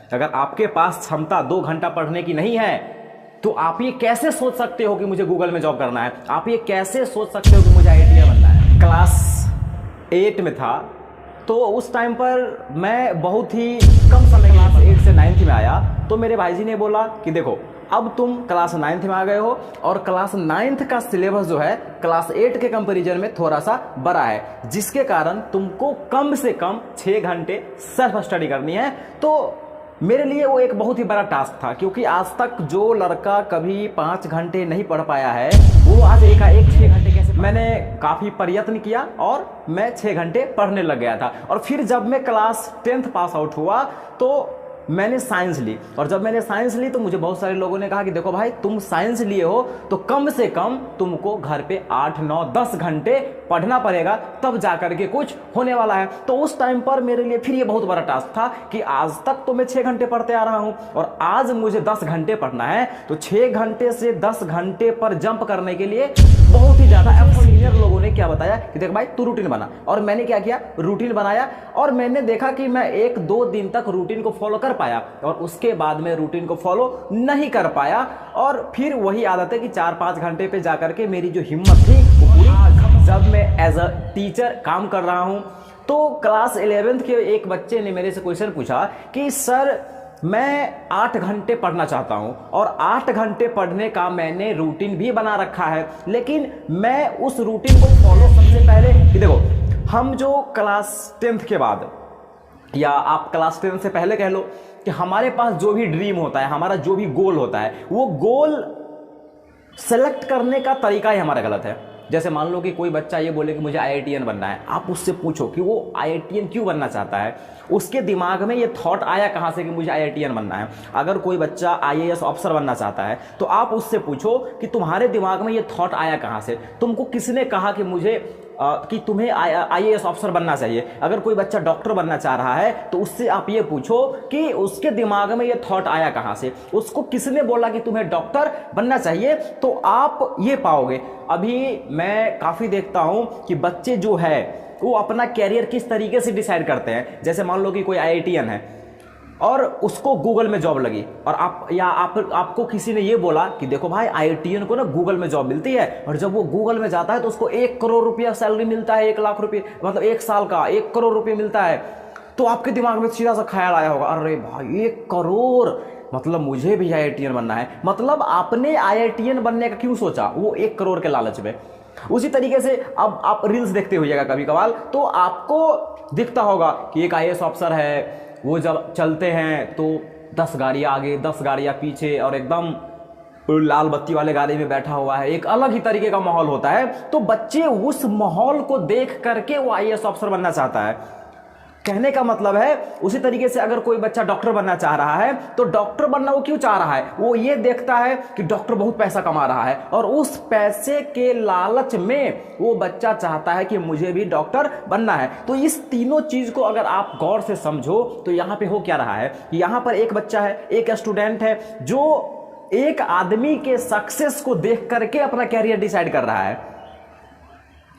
अगर आपके पास क्षमता 2 घंटा पढ़ने की नहीं है तो आप ये कैसे सोच सकते हो कि मुझे गूगल में जॉब करना है? आप ये कैसे सोच सकते हो कि मुझे आईआईटी बनना है? क्लास 8 में था तो उस टाइम पर मैं बहुत ही कम समय, क्लास 8 से 9th में आया तो मेरे भाई जी ने बोला कि देखो अब तुम क्लास 9th में आ गए हो और क्लास 9th का सिलेबस जो है क्लास 8 के कंपैरिजन में थोड़ा सा बड़ा है, जिसके कारण तुमको कम से कम 6 घंटे सेल्फ स्टडी करनी है। तो मेरे लिए वो एक बहुत ही बड़ा टास्क था, क्योंकि आज तक जो लड़का कभी 5 घंटे नहीं पढ़ पाया है वो आज एकाएक 6 घंटे कैसे। मैंने काफ़ी प्रयत्न किया और मैं 6 घंटे पढ़ने लग गया था। और फिर जब मैं क्लास 10th पास आउट हुआ तो मैंने साइंस ली, और जब मैंने साइंस ली तो मुझे बहुत सारे लोगों ने कहा कि देखो भाई तुम साइंस लिए हो तो कम से कम तुमको घर पे 8, 9, 10 घंटे पढ़ना पड़ेगा, तब जाकर के कुछ होने वाला है। तो उस टाइम पर मेरे लिए फिर ये बहुत बड़ा टास्क था कि आज तक तो मैं 6 घंटे पढ़ते आ रहा हूं और आज मुझे 10 घंटे पढ़ना है। तो 6 घंटे से 10 घंटे पर जंप करने के लिए बहुत ही ज्यादा सीनियर लोगों ने क्या बताया कि देख भाई तू रूटीन बना, और मैंने क्या किया, रूटीन बनाया। और मैंने देखा कि मैं 1-2 दिन तक रूटीन को फॉलो कर पाया और उसके बाद में रूटीन को फॉलो नहीं कर पाया। और फिर वही आदत है कि 4-5 घंटे पे जाकर के मेरी जो हिम्मत थी वो पूरी। जब मैं एज अ टीचर काम कर रहा हूं तो क्लास 11th के एक बच्चे ने मेरे से क्वेश्चन पूछा कि सर मैं 8 घंटे पढ़ना चाहता हूं और 8 घंटे पढ़ने का मैंने रूटीन भी बना रखा है, लेकिन मैं उस रूटीन को फॉलो सबसे पहले कि देखो हम जो क्लास 10th के बाद या आप क्लास 10 से पहले कह लो कि हमारे पास जो भी ड्रीम होता है, हमारा जो भी गोल होता है, वो गोल सेलेक्ट करने का तरीका ही हमारा गलत है। जैसे मान लो कि कोई बच्चा ये बोले कि मुझे आईआईटीएन बनना है, आप उससे पूछो कि वो आईआईटीएन क्यों बनना चाहता है, उसके दिमाग में ये थॉट आया कहाँ से कि मुझे आईआईटीएन बनना है। अगर कोई बच्चा आईएएस अफसर बनना चाहता है तो आप उससे पूछो कि तुम्हारे दिमाग में ये थॉट आया कहाँ से, तुमको किसने कहा कि मुझे कि तुम्हें आईएएस अफसर बनना चाहिए। अगर कोई बच्चा डॉक्टर बनना चाह रहा है तो उससे आप ये पूछो कि उसके दिमाग में ये थॉट आया कहाँ से, उसको किसने बोला कि तुम्हें डॉक्टर बनना चाहिए, तो आप ये पाओगे। अभी मैं काफ़ी देखता हूँ कि बच्चे जो है वो अपना कैरियर किस तरीके से डिसाइड करते हैं। जैसे मान लो कि कोई आईआईटीएन है और उसको गूगल में जॉब लगी और आपको किसी ने ये बोला कि देखो भाई आईआईटीएन को ना गूगल में जॉब मिलती है, और जब वो गूगल में जाता है तो उसको 1 करोड़ रुपया सैलरी मिलता है, 1 लाख रुपये, मतलब 1 साल का 1 करोड़ रुपये मिलता है। तो आपके दिमाग में सीधा सा ख्याल आया होगा, अरे भाई 1 करोड़, मतलब मुझे भी आईआईटीएन बनना है। मतलब आपने आईआईटीएन बनने का क्यों सोचा, वो 1 करोड़ के लालच में। उसी तरीके से अब आप रील्स देखते होइएगा कभी कभार, तो आपको दिखता होगा कि एक आईएएस अफसर है, वो जब चलते हैं तो 10 गाड़ियाँ आगे 10 गाड़ियाँ पीछे और एकदम लाल बत्ती वाले गाड़ी में बैठा हुआ है, एक अलग ही तरीके का माहौल होता है। तो बच्चे उस माहौल को देख करके वो आईएएस अफसर बनना चाहता है। कहने का मतलब है उसी तरीके से अगर कोई बच्चा डॉक्टर बनना चाह रहा है तो डॉक्टर बनना वो क्यों चाह रहा है, वो ये देखता है कि डॉक्टर बहुत पैसा कमा रहा है और उस पैसे के लालच में वो बच्चा चाहता है कि मुझे भी डॉक्टर बनना है। तो इस तीनों चीज को अगर आप गौर से समझो तो यहाँ पे हो क्या रहा है, यहाँ पर एक बच्चा है, एक स्टूडेंट है जो एक आदमी के सक्सेस को देख करके अपना कैरियर डिसाइड कर रहा है।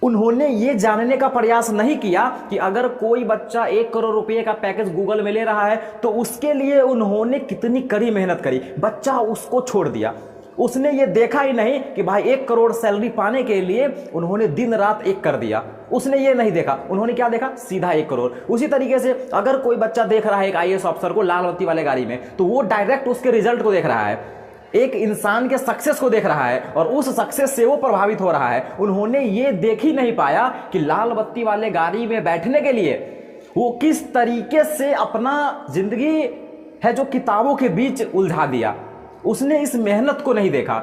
उन्होंने ये जानने का प्रयास नहीं किया कि अगर कोई बच्चा 1 करोड़ रुपए का पैकेज गूगल में ले रहा है तो उसके लिए उन्होंने कितनी कड़ी मेहनत करी। बच्चा उसको छोड़ दिया, उसने ये देखा ही नहीं कि भाई 1 करोड़ सैलरी पाने के लिए उन्होंने दिन रात एक कर दिया, उसने ये नहीं देखा। उन्होंने क्या देखा, सीधा 1 करोड़। उसी तरीके से अगर कोई बच्चा देख रहा है एक आईएएस अफसर को लाल बत्ती वाले गाड़ी में, तो वो डायरेक्ट उसके रिजल्ट को देख रहा है, एक इंसान के सक्सेस को देख रहा है और उस सक्सेस से वो प्रभावित हो रहा है। उन्होंने ये देख ही नहीं पाया कि लाल बत्ती वाले गाड़ी में बैठने के लिए वो किस तरीके से अपना जिंदगी है जो किताबों के बीच उलझा दिया। उसने इस मेहनत को नहीं देखा।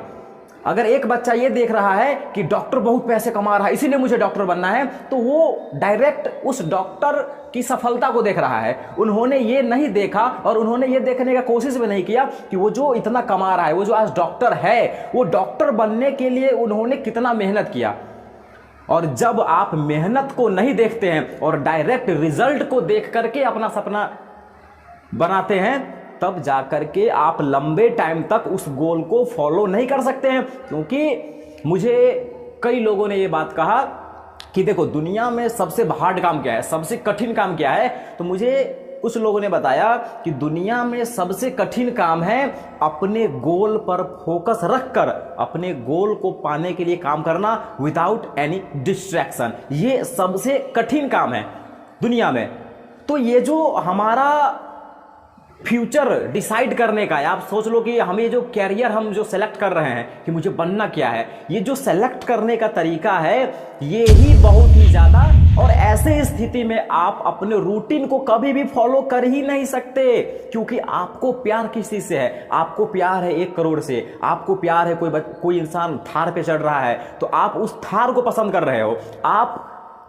अगर एक बच्चा ये देख रहा है कि डॉक्टर बहुत पैसे कमा रहा है इसीलिए मुझे डॉक्टर बनना है, तो वो डायरेक्ट उस डॉक्टर की सफलता को देख रहा है। उन्होंने ये नहीं देखा और उन्होंने ये देखने का कोशिश भी नहीं किया कि वो जो इतना कमा रहा है, वो जो आज डॉक्टर है, वो डॉक्टर बनने के लिए उन्होंने कितना मेहनत किया। और जब आप मेहनत को नहीं देखते हैं और डायरेक्ट रिजल्ट को देख करके अपना सपना बनाते हैं, तब जाकर के आप लंबे टाइम तक उस गोल को फॉलो नहीं कर सकते हैं। क्योंकि मुझे कई लोगों ने ये बात कहा कि देखो दुनिया में सबसे हार्ड काम क्या है, सबसे कठिन काम क्या है, तो मुझे कुछ लोगों ने बताया कि दुनिया में सबसे कठिन काम है अपने गोल पर फोकस रखकर अपने गोल को पाने के लिए काम करना विदाउट एनी डिस्ट्रैक्शन। ये सबसे कठिन काम है दुनिया में। तो ये जो हमारा फ्यूचर डिसाइड करने का है, आप सोच लो कि हमें जो कैरियर हम जो सेलेक्ट कर रहे हैं कि मुझे बनना क्या है, ये जो सेलेक्ट करने का तरीका है ये ही बहुत ही ज्यादा, और ऐसे स्थिति में आप अपने रूटीन को कभी भी फॉलो कर ही नहीं सकते, क्योंकि आपको प्यार किस चीज से है? आपको प्यार है 1 करोड़ से, आपको प्यार है कोई इंसान थार पे चढ़ रहा है तो आप उस थार को पसंद कर रहे हो। आप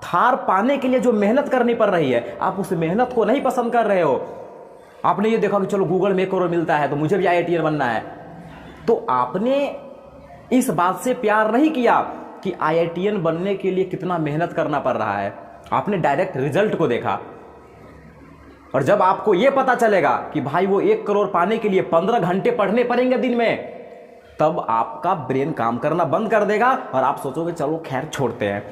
थार पाने के लिए जो मेहनत करनी पड़ रही है आप उस मेहनत को नहीं पसंद कर रहे हो। आपने ये देखा कि चलो गूगल में 1 करोड़ मिलता है तो मुझे भी IITian बनना है, तो आपने इस बात से प्यार नहीं किया कि IITian बनने के लिए कितना मेहनत करना पड़ रहा है। आपने डायरेक्ट रिजल्ट को देखा, और जब आपको यह पता चलेगा कि भाई वो 1 करोड़ पाने के लिए 15 घंटे पढ़ने पड़ेंगे दिन में, तब आपका ब्रेन काम करना बंद कर देगा और आप सोचोगे चलो खैर छोड़ते हैं।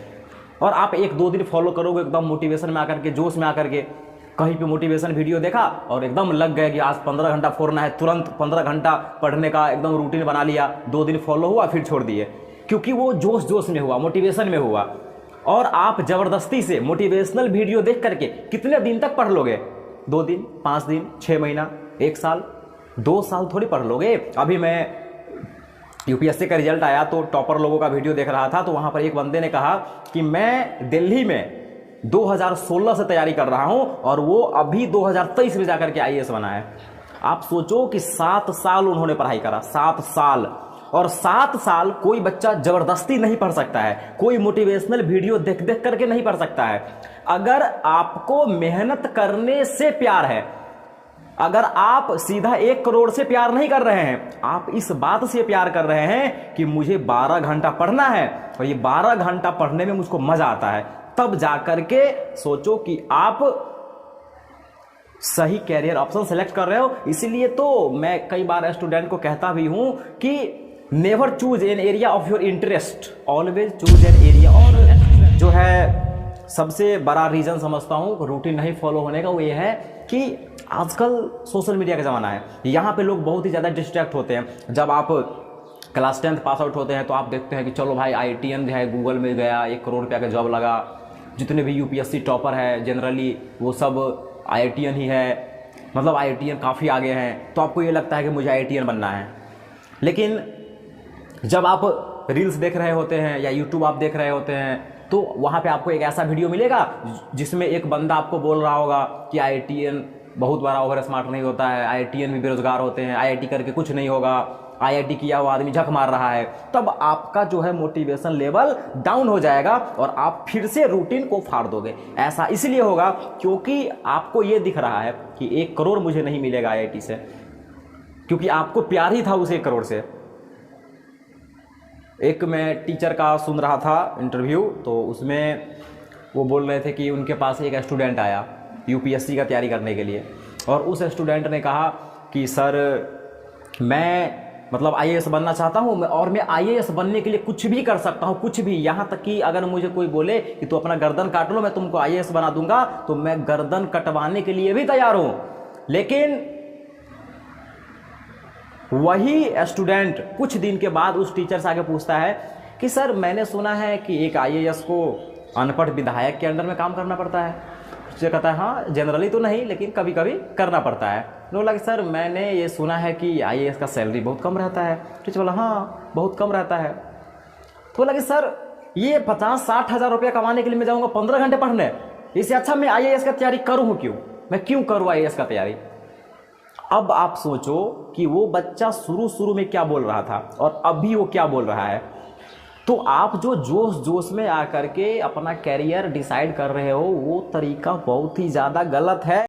और आप 1-2 दिन फॉलो करोगे एकदम मोटिवेशन में आकर के, जोश में आकर के, कहीं पे मोटिवेशन वीडियो देखा और एकदम लग गए कि आज 15 घंटा फोड़ना है, तुरंत 15 घंटा पढ़ने का एकदम रूटीन बना लिया। 2 दिन फॉलो हुआ फिर छोड़ दिए, क्योंकि वो जोश में हुआ, मोटिवेशन में हुआ। और आप जबरदस्ती से मोटिवेशनल वीडियो देख करके कितने दिन तक पढ़ लोगे? 2 दिन, 5 दिन, 6 महीना, 1 साल, 2 साल थोड़ी पढ़ लोगे। अभी मैं UPSC का रिजल्ट आया तो टॉपर लोगों का वीडियो देख रहा था, तो वहां पर एक बंदे ने कहा कि मैं दिल्ली में 2016 से तैयारी कर रहा हूं और वो अभी 2023 में जाकर के IAS बना है। आप सोचो कि 7 साल उन्होंने पढ़ाई करा, 7 साल। और 7 साल कोई बच्चा जबरदस्ती नहीं पढ़ सकता है, कोई मोटिवेशनल वीडियो देख देख करके नहीं पढ़ सकता है। अगर आपको मेहनत करने से प्यार है, अगर आप सीधा 1 करोड़ से प्यार नहीं कर रहे हैं, आप इस बात से प्यार कर रहे हैं कि मुझे 12 घंटा पढ़ना है और ये 12 घंटा पढ़ने में मुझको मजा आता है, तब जाकर के सोचो कि आप सही कैरियर ऑप्शन सेलेक्ट कर रहे हो। इसीलिए तो मैं कई बार स्टूडेंट को कहता भी हूं कि never choose an area of your interest, always choose an area. और जो है सबसे बड़ा रीजन समझता हूं रूटीन नहीं फॉलो होने का, वो ये है कि आजकल सोशल मीडिया का ज़माना है, यहाँ पे लोग बहुत ही ज़्यादा डिस्ट्रैक्ट होते हैं। जब आप क्लास 10th पास आउट होते हैं तो आप देखते हैं कि चलो भाई IITian है, गूगल में गया, 1 करोड़ रुपया का जॉब लगा। जितने भी UPSC टॉपर है जनरली वो सब IITian ही है, मतलब IITian काफ़ी आगे हैं, तो आपको ये लगता है कि मुझे IITian बनना है। लेकिन जब आप रील्स देख रहे होते हैं या यूट्यूब आप देख रहे होते हैं तो वहाँ पे आपको एक ऐसा वीडियो मिलेगा जिसमें एक बंदा आपको बोल रहा होगा कि IITian बहुत बड़ा ओवर स्मार्ट नहीं होता है, IITian भी बेरोजगार होते हैं, IIT करके कुछ नहीं होगा, IIT किया हुआ आदमी झक मार रहा है। तब आपका जो है मोटिवेशन लेवल डाउन हो जाएगा और आप फिर से रूटीन को फाड़ दोगे। ऐसा इसलिए होगा क्योंकि आपको ये दिख रहा है कि 1 करोड़ मुझे नहीं मिलेगा IIT से, क्योंकि आपको प्यार ही था उस 1 करोड़ से। एक मैं टीचर का सुन रहा था इंटरव्यू, तो उसमें वो बोल रहे थे कि उनके पास एक स्टूडेंट आया UPSC का तैयारी करने के लिए, और उस स्टूडेंट ने कहा कि सर मैं मतलब IAS बनना चाहता हूँ और मैं IAS बनने के लिए कुछ भी कर सकता हूँ, कुछ भी, यहाँ तक कि अगर मुझे कोई बोले कि तू अपना गर्दन काट लो मैं तुमको IAS बना दूंगा तो मैं गर्दन कटवाने के लिए भी तैयार हूँ। लेकिन वही स्टूडेंट कुछ दिन के बाद उस टीचर से आगे पूछता है कि सर मैंने सुना है कि एक IAS को अनपढ़ विधायक के अंडर में काम करना पड़ता है। उससे कहता है हाँ जनरली तो नहीं लेकिन कभी कभी करना पड़ता है। तो बोला कि सर मैंने ये सुना है कि IAS का सैलरी बहुत कम रहता है। टीचर बोला हाँ बहुत कम रहता है। तो बोला कि सर ये 50-60 हज़ार रुपया कमाने के लिए मैं जाऊँगा 15 घंटे पढ़ने, इससे अच्छा मैं IAS का तैयारी करूँ क्यों, मैं क्यों करूँ IAS का तैयारी। अब आप सोचो कि वो बच्चा शुरू में क्या बोल रहा था और अभी वो क्या बोल रहा है। तो आप जो जोश में आकर के अपना कैरियर डिसाइड कर रहे हो वो तरीका बहुत ही ज़्यादा गलत है।